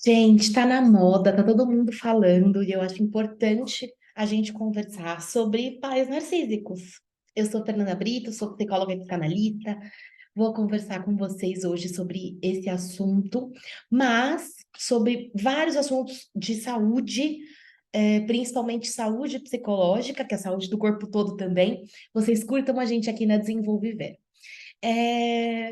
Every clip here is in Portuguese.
Gente, tá na moda, tá todo mundo falando, e eu acho importante a gente conversar sobre pais narcísicos. Eu sou Fernanda Brito, sou psicóloga e psicanalista, vou conversar com vocês hoje sobre esse assunto, mas sobre vários assuntos de saúde, principalmente saúde psicológica, que é a saúde do corpo todo também. Vocês curtam a gente aqui na Desenvolviver.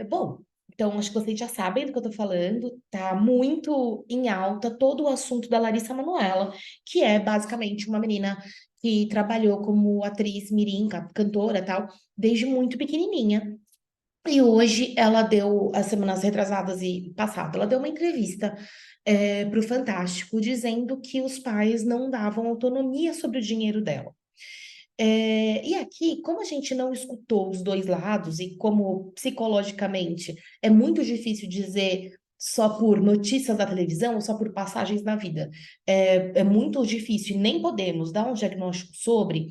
Bom, então acho que vocês já sabem do que eu tô falando, tá muito em alta todo o assunto da Larissa Manoela, que é basicamente uma menina que trabalhou como atriz mirim, cantora e tal, desde muito pequenininha. E hoje ela deu, as semanas retrasadas e passada, ela deu uma entrevista para o Fantástico, dizendo que os pais não davam autonomia sobre o dinheiro dela. E aqui, como a gente não escutou os dois lados e como psicologicamente é muito difícil dizer só por notícias da televisão ou só por passagens na vida, é muito difícil, e nem podemos dar um diagnóstico sobre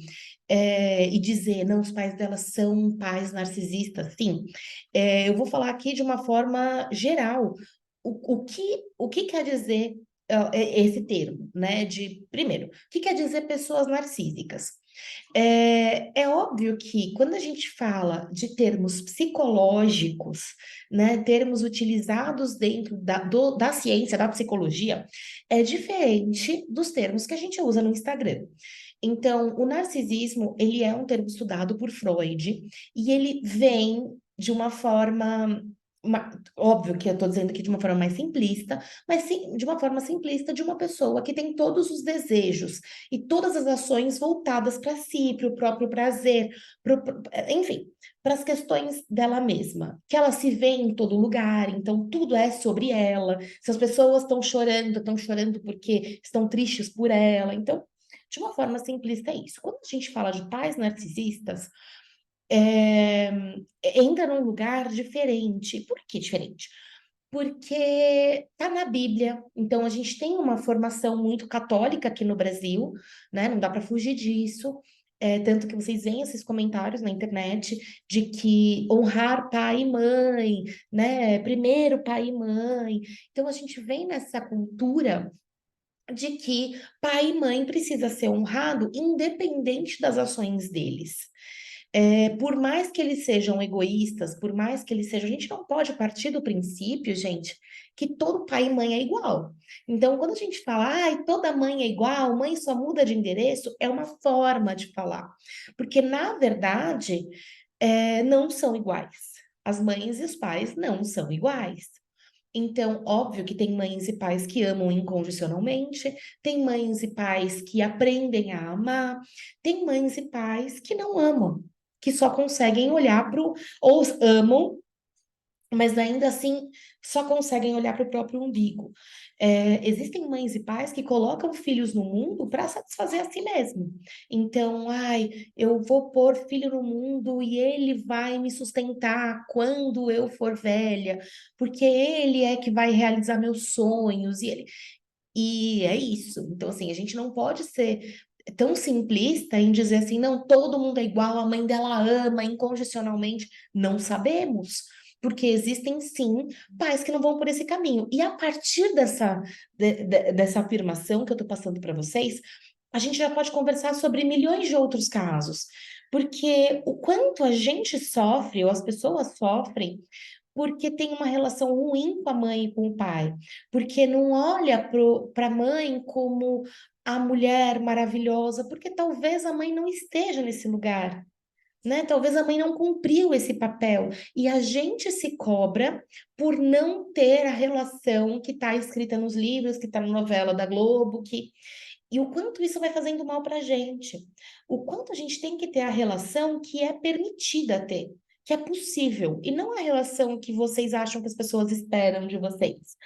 e dizer, não, os pais dela são pais narcisistas, sim. Eu vou falar aqui de uma forma geral. O que quer dizer esse termo, né? Primeiro, o que quer dizer pessoas narcísicas? É óbvio que quando a gente fala de termos psicológicos, né, termos utilizados dentro da ciência, da psicologia, é diferente dos termos que a gente usa no Instagram. Então, o narcisismo, ele é um termo estudado por Freud e ele vem de uma forma, óbvio que eu estou dizendo aqui de uma forma mais simplista, mas sim, de uma forma simplista de uma pessoa que tem todos os desejos e todas as ações voltadas para si, para o próprio prazer, enfim, para as questões dela mesma, que ela se vê em todo lugar, então tudo é sobre ela. Se as pessoas estão chorando porque estão tristes por ela. Então, de uma forma simplista, é isso. Quando a gente fala de pais narcisistas, é, entra num lugar diferente. Por que diferente? Porque tá na Bíblia. Então a gente tem uma formação muito católica aqui no Brasil, né? Não dá para fugir disso. Tanto que vocês veem esses comentários na internet de que honrar pai e mãe, né? Primeiro pai e mãe. Então a gente vem nessa cultura de que pai e mãe precisa ser honrado independente das ações deles. Por mais que eles sejam egoístas, por mais que eles sejam, a gente não pode partir do princípio, gente, que todo pai e mãe é igual. Então, quando a gente fala, ai, toda mãe é igual, mãe só muda de endereço, é uma forma de falar. Porque, na verdade, não são iguais. As mães e os pais não são iguais. Então, óbvio que tem mães e pais que amam incondicionalmente, tem mães e pais que aprendem a amar, tem mães e pais que não amam, que só conseguem olhar para o. Ou amam, mas ainda assim só conseguem olhar para o próprio umbigo. Existem mães e pais que colocam filhos no mundo para satisfazer a si mesmo. Então, ai, eu vou pôr filho no mundo e ele vai me sustentar quando eu for velha, porque ele é que vai realizar meus sonhos e é isso. Então, assim, a gente não pode ser tão simplista em dizer assim, não, todo mundo é igual, a mãe dela ama incondicionalmente. Não sabemos, porque existem sim pais que não vão por esse caminho. E a partir dessa afirmação que eu estou passando para vocês, a gente já pode conversar sobre milhões de outros casos. Porque o quanto a gente sofre, ou as pessoas sofrem, porque tem uma relação ruim com a mãe e com o pai, porque não olha para a mãe como a mulher maravilhosa, porque talvez a mãe não esteja nesse lugar, né? Talvez a mãe não cumpriu esse papel e a gente se cobra por não ter a relação que está escrita nos livros, que está na novela da Globo, que e o quanto isso vai fazendo mal para a gente. O quanto a gente tem que ter a relação que é permitida ter, que é possível, e não a relação que vocês acham que as pessoas esperam de vocês.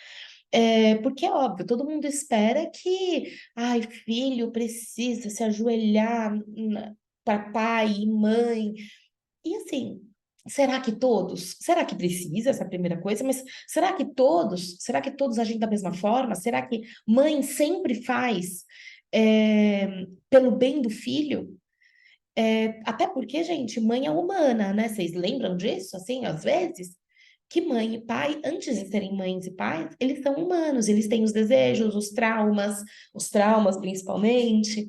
Porque é óbvio, todo mundo espera que, ai, filho precisa se ajoelhar para pai e mãe. E assim, será que todos? Será que precisa essa primeira coisa? Mas será que todos? Será que todos agem da mesma forma? Será que mãe sempre faz pelo bem do filho? Até porque, gente, mãe é humana, né? Vocês lembram disso? Assim, às vezes. que mãe e pai, antes de serem mães e pais, eles são humanos, eles têm os desejos, os traumas principalmente,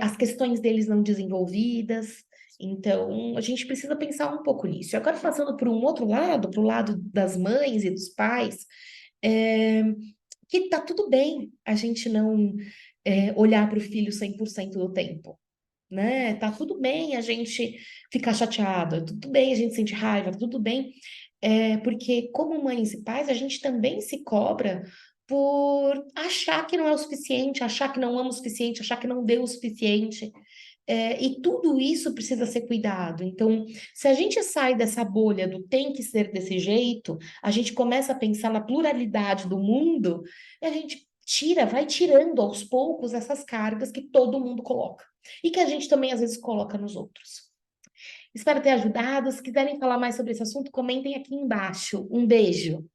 as questões deles não desenvolvidas. Então, a gente precisa pensar um pouco nisso. E agora, passando por um outro lado, para o lado das mães e dos pais, é, que tá tudo bem a gente não olhar para o filho 100% do tempo, né? Tá tudo bem a gente ficar chateado, tudo bem a gente sentir raiva, tudo bem, porque como mães e pais, a gente também se cobra por achar que não é o suficiente, achar que não ama o suficiente, achar que não deu o suficiente. E tudo isso precisa ser cuidado. Então, se a gente sai dessa bolha do tem que ser desse jeito, a gente começa a pensar na pluralidade do mundo e a gente vai tirando aos poucos essas cargas que todo mundo coloca e que a gente também às vezes coloca nos outros. Espero ter ajudado. Se quiserem falar mais sobre esse assunto, comentem aqui embaixo. Um beijo.